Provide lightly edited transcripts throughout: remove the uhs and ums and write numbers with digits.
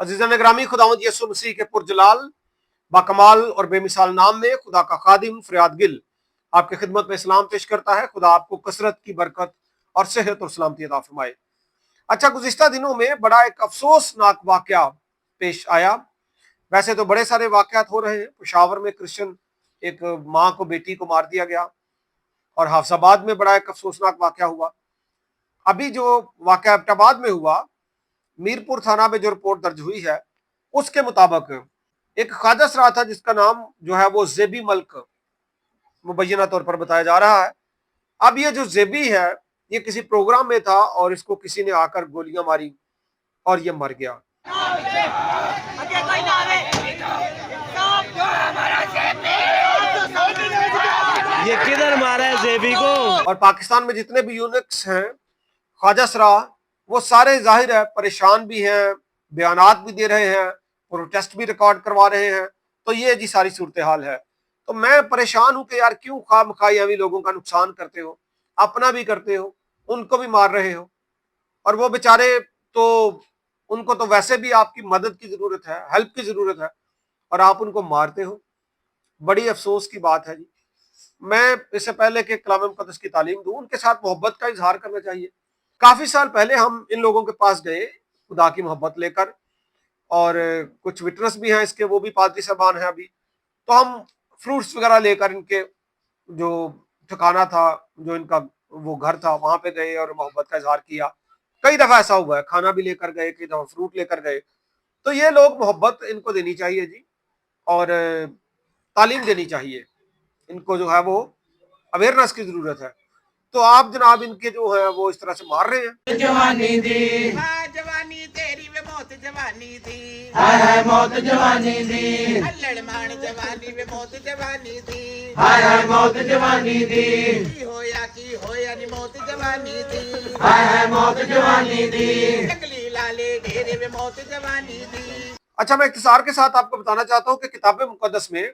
अजीज़ान ग्रामी, खुदावंद यीशु मसीह के पुरजलाल बाकमाल और बेमिसाल नाम में खुदा का खादिम फरियाद गिल आपकी खिदमत में सलाम पेश करता है। खुदा आपको कसरत की बरकत और सेहत और सलामती अता फरमाए। अच्छा, गुज़िश्ता दिनों में बड़ा एक अफसोसनाक वाकया पेश आया। वैसे तो बड़े सारे वाकयात हो रहे हैं। पेशावर में क्रिश्चियन एक माँ को, बेटी को मार दिया गया, और हाफसाबाद में बड़ा एक अफसोसनाक वाकया हुआ। अभी जो वाकया एबटाबाद में हुआ, मीरपुर थाना में जो रिपोर्ट दर्ज हुई है उसके मुताबिक एक ख्वाजा सरा था जिसका नाम जो है वो जेबी मल्क मुबैना तौर पर बताया जा रहा है। अब ये जो जेबी है ये किसी प्रोग्राम में था और इसको किसी ने आकर गोलियां मारी और ये मर गया। ये किधर मारा है जेबी को? और पाकिस्तान में जितने भी यूनिट्स हैं ख्वाजा सरा, वो सारे जाहिर है परेशान भी हैं, बयानात भी दे रहे हैं, प्रोटेस्ट भी रिकॉर्ड करवा रहे हैं। तो ये जी सारी सूरत हाल है। तो मैं परेशान हूं कि यार क्यों खामखाई अभी लोगों का नुकसान करते हो, अपना भी करते हो, उनको भी मार रहे हो। और वो बेचारे तो, उनको तो वैसे भी आपकी मदद की जरूरत है, हेल्प की जरूरत है, और आप उनको मारते हो। बड़ी अफसोस की बात है जी। मैं इससे पहले कि कलाम मुक़द्दस की तालीम दूं, उनके साथ मोहब्बत का इजहार करना चाहिए। काफी साल पहले हम इन लोगों के पास गए खुदा की मोहब्बत लेकर, और कुछ विटनेस भी हैं इसके, वो भी पादरी साहबान हैं अभी। तो हम फ्रूट्स वगैरह लेकर इनके जो ठिकाना था, जो इनका वो घर था, वहां पे गए और मोहब्बत का इजहार किया। कई दफा ऐसा हुआ है, खाना भी लेकर गए, कई दफा फ्रूट लेकर गए। तो ये लोग मोहब्बत इनको देनी चाहिए जी, और तालीम देनी चाहिए इनको, जो है वो अवेयरनेस की जरूरत है। तो आप जनाब इनके जो है वो इस तरह से मार रहे हैं। जवानी दी जवानी तेरी वे मौत जवानी दी, है मौत जवानी दी, लड़मान जवानी वे मौत जवानी दी, है मौत जवानी दी, की होया नी मौत जवानी दी, है मौत जवानी दी, जंगली लाले ढेरे वे मौत जवानी दी। अच्छा, मैं इख्तिसार के साथ आपको बताना चाहता हूँ कि किताब मुकद्दस में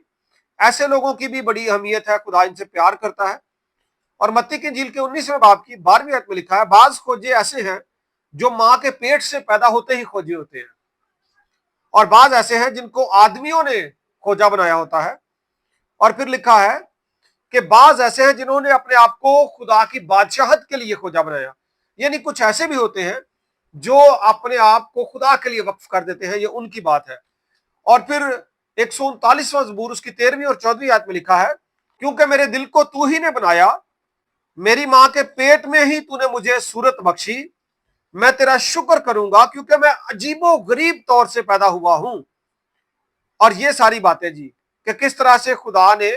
ऐसे लोगों की भी बड़ी अहमियत है। खुदा इनसे प्यार करता है। और मत्ती की इंजील के 19वें बाब की 12वीं आयत में लिखा है, बाज खोजे ऐसे हैं जो मां के पेट से पैदा होते ही खोजे होते हैं, और बाज ऐसे हैं जिनको आदमियों ने खोजा बनाया होता है। और फिर लिखा है कि बाज ऐसे हैं जिन्होंने अपने आप को खुदा की बादशाहत के लिए खोजा बनाया। यानी कुछ ऐसे भी होते हैं जो अपने आप को खुदा के लिए वक्फ कर देते हैं, ये उनकी बात है। और फिर 139वां ज़बूर उसकी 13वीं और 14वीं आयत में लिखा है, क्योंकि मेरे दिल को तू ही ने बनाया, मेरी मां के पेट में ही तूने मुझे सूरत बख्शी, मैं तेरा शुक्र करूंगा क्योंकि मैं अजीबो गरीब तौर से पैदा हुआ हूं। और ये सारी बातें जी कि किस तरह से खुदा ने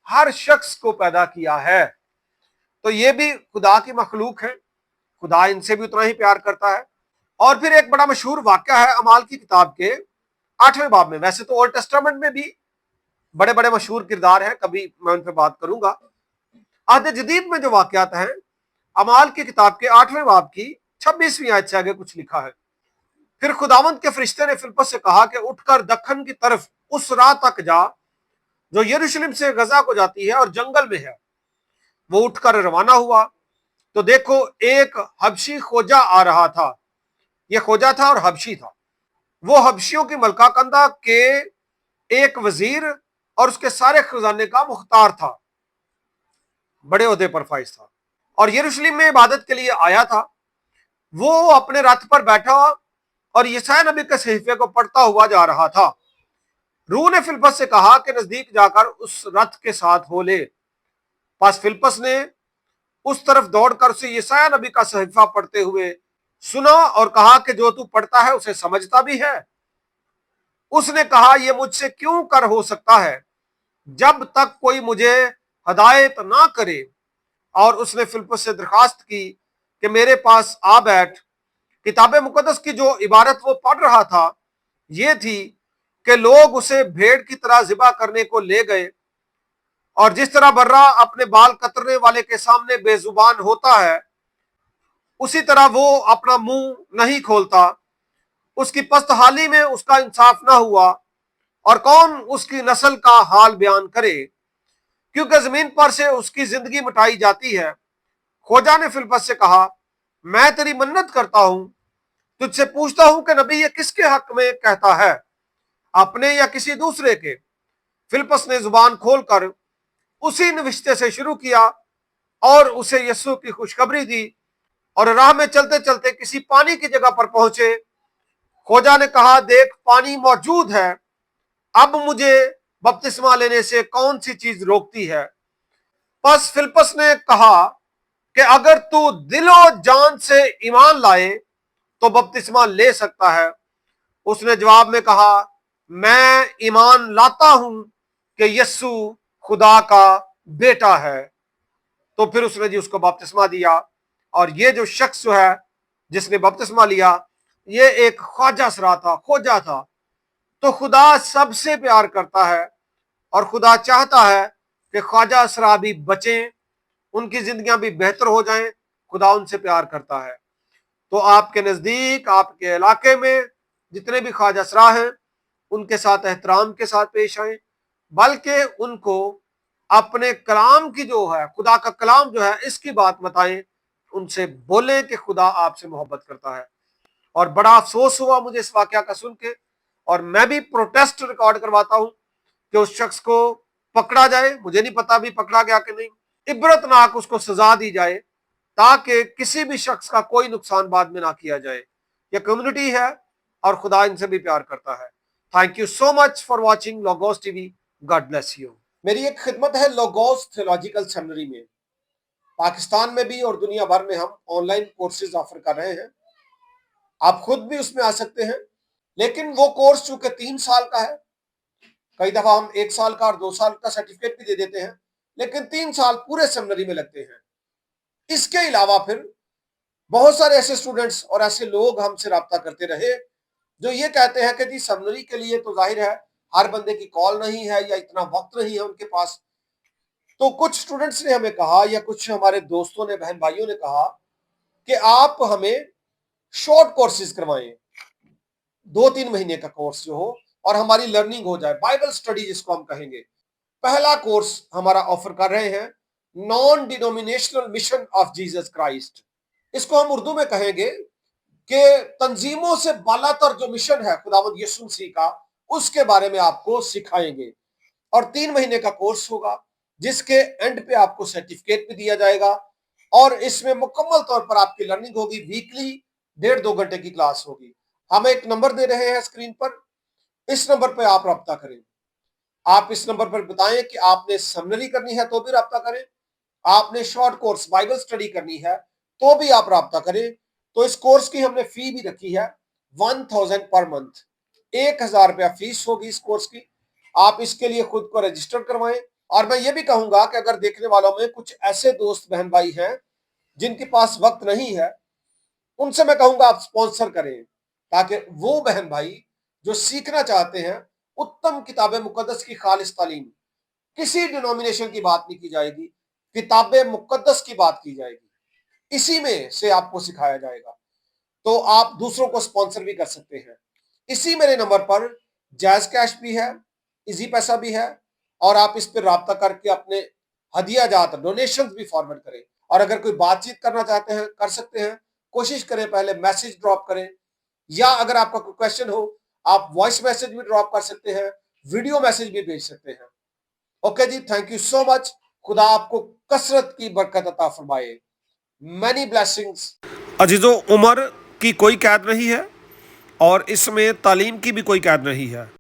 हर शख्स को पैदा किया है। तो ये भी खुदा की मखलूक है, खुदा इनसे भी उतना ही प्यार करता है। और फिर एक बड़ा मशहूर वाक्या है अमाल की किताब के 8वें बाब में। वैसे तो ओल्ड टेस्टामेंट में भी बड़े बड़े मशहूर किरदार हैं, कभी मैं उन पर बात करूंगा। अहद जदीद में जो वाकयात हैं, अमाल की किताब के 8वें बाब की 26वीं आयत से आगे कुछ लिखा है, फिर खुदावंद के फरिश्ते ने फिलिप्पस से कहा कि उठकर दखन की तरफ उस राह तक जा जो यरूशलेम से गजा को जाती है और जंगल में है। वो उठकर रवाना हुआ तो देखो एक हबशी खोजा आ रहा था। यह खोजा था और हबशी था। वो हबशियों की मलकाकंदा के एक वजीर और उसके सारे खजाने का मुख्तार था, बड़े ओहदे पर फाइज था, और यरूशलेम में इबादत के लिए आया था। वो अपने रथ पर बैठा और यशायाह नबी के सहीफे को पढ़ता हुआ जा रहा था। रूह ने फिलिप्पस से कहा कि नजदीक जाकर उस रथ के साथ हो ले। पास फिलिप्पस ने उस तरफ दौड़कर उसे यशायाह नबी का सहीफा पढ़ते हुए सुना और कहा कि जो तू पढ़ता है उसे समझता भी है। उसने कहा, यह मुझसे क्यों कर हो सकता है जब तक कोई मुझे हदायत ना करे। और उसने फिलिप्पस से दरखास्त की कि मेरे पास आ बैठ। किताब मुकद्दस की जो इबारत वो पढ़ रहा था ये थी कि लोग उसे भेड़ की तरह ज़िबा करने को ले गए, और जिस तरह बर्रा अपने बाल कतरने वाले के सामने बेजुबान होता है, उसी तरह वो अपना मुंह नहीं खोलता। उसकी पस्तहाली में उसका इंसाफ ना हुआ, और कौन उसकी नस्ल का हाल बयान करे, क्योंकि जमीन पर से उसकी जिंदगी मिटाई जाती है। खोजा ने फिलिप्पस से कहा, मैं तेरी मन्नत करता हूं तुझसे पूछता हूं कि नबी ये किसके हक में कहता है, अपने या किसी दूसरे के। फिलिप्पस ने जुबान खोलकर उसी नविश्ते से शुरू किया और उसे यीशु की खुशखबरी दी, और राह में चलते चलते किसी पानी की जगह पर पहुंचे। खोजा ने कहा, देख पानी मौजूद है, अब मुझे बपतिस्मा लेने से कौन सी चीज रोकती है। बस फिलिप्पस ने कहा कि अगर तू दिलो जान से ईमान लाए तो बपतिस्मा ले सकता है। उसने जवाब में कहा, मैं ईमान लाता हूं कि यीशु खुदा का बेटा है। तो फिर उसने जी उसको बपतिस्मा दिया। और ये जो शख्स जो है जिसने बपतिस्मा लिया, ये एक ख्वाजा सरा था, खोजा था। तो खुदा सबसे प्यार करता है और खुदा चाहता है कि ख्वाजा सरा भी बचें, उनकी जिंदगियां भी बेहतर हो जाएं। खुदा उनसे प्यार करता है। तो आपके नजदीक, आपके इलाके में जितने भी ख्वाजा सरा हैं, उनके साथ एहतराम के साथ पेश आए, बल्कि उनको अपने कलाम की जो है, खुदा का कलाम जो है, इसकी बात बताएं, उनसे बोलें कि खुदा आपसे मोहब्बत करता है। और बड़ा अफसोस हुआ मुझे इस वाकया का सुन के, और मैं भी प्रोटेस्ट रिकॉर्ड करवाता हूं कि उस शख्स को पकड़ा जाए। मुझे नहीं पता भी पकड़ा गया कि नहीं, इबरतनाक उसको सजा दी जाए ताकि किसी भी शख्स का कोई नुकसान बाद में ना किया जाए। ये कम्युनिटी है और खुदा इनसे भी प्यार करता है। Thank you so much for watching logos TV. God bless you. मेरी एक खिदमत है लोगोस थियोलॉजिकल सेमिनरी में। पाकिस्तान में भी और दुनिया भर में हम ऑनलाइन कोर्सेज ऑफर कर रहे हैं। आप खुद भी उसमें आ सकते हैं, लेकिन वो कोर्स चूंकि 3 साल का है, कई दफा हम 1 साल का और 2 साल का सर्टिफिकेट भी दे देते हैं, लेकिन 3 साल पूरे सेमिनरी में लगते हैं। इसके अलावा फिर बहुत सारे ऐसे स्टूडेंट्स और ऐसे लोग हमसे राब्ता करते रहे जो ये कहते हैं कि जी सेमिनरी के लिए तो जाहिर है हर बंदे की कॉल नहीं है या इतना वक्त नहीं है उनके पास। तो कुछ स्टूडेंट्स ने हमें कहा, या कुछ हमारे दोस्तों ने, बहन भाइयों ने कहा कि आप हमें शॉर्ट कोर्सेज करवाएं, 2-3 महीने का कोर्स जो हो और हमारी लर्निंग हो जाए, बाइबल स्टडी जिसको हम कहेंगे। पहला कोर्स हमारा ऑफर कर रहे हैं, non denominational mission of Jesus Christ. इसको हम उर्दू में कहेंगे कि तंजीमों से बालातर जो मिशन है खुदावंद यीशु मसीह का, उसके बारे में आपको सिखाएंगे। और 3 महीने का कोर्स होगा जिसके एंड पे आपको सर्टिफिकेट भी दिया जाएगा, और इसमें मुकम्मल तौर पर आपकी लर्निंग होगी। वीकली 1.5-2 घंटे की क्लास होगी। हम एक नंबर दे रहे हैं स्क्रीन पर, इस नंबर पर आप रब्ता करें। आप इस नंबर पर बताएं कि आपने सेमिनरी करनी है तो भी रब्ता करें, आपने शॉर्ट कोर्स बाइबल स्टडी करनी है तो भी आप रब्ता करें। तो इस कोर्स की हमने फी भी रखी है 1000 पर मंथ, 1000 रुपया फीस होगी इस कोर्स की। आप इसके लिए खुद को रजिस्टर करवाएं। और मैं ये भी कहूंगा कि अगर देखने वालों में कुछ ऐसे दोस्त बहन भाई हैं जिनके पास वक्त नहीं है, उनसे मैं कहूंगा आप स्पॉन्सर करें, ताकि वो बहन भाई जो सीखना चाहते हैं उत्तम किताब मुकद्दस की खालिस तालीम, किसी डिनोमिनेशन की बात नहीं की जाएगी, किताब मुकद्दस की बात की जाएगी, इसी में से आपको सिखाया जाएगा। तो आप दूसरों को स्पॉन्सर भी कर सकते हैं। इसी मेरे नंबर पर जायज कैश भी है, इजी पैसा भी है, और आप इस पर राब्ता करके अपने हदिया जात डोनेशंस भी फॉरवर्ड करें। और अगर कोई बातचीत करना चाहते हैं कर सकते हैं, कोशिश करें पहले मैसेज ड्रॉप करें, या अगर आपका कोई क्वेश्चन हो आप वॉइस मैसेज भी ड्रॉप कर सकते हैं, वीडियो मैसेज भी भेज सकते हैं। ओके जी, थैंक यू सो मच। खुदा आपको कसरत की बरकत अता फरमाए। Many blessings. अजीजों, उम्र की कोई कैद नहीं है और इसमें तालीम की भी कोई कैद नहीं है।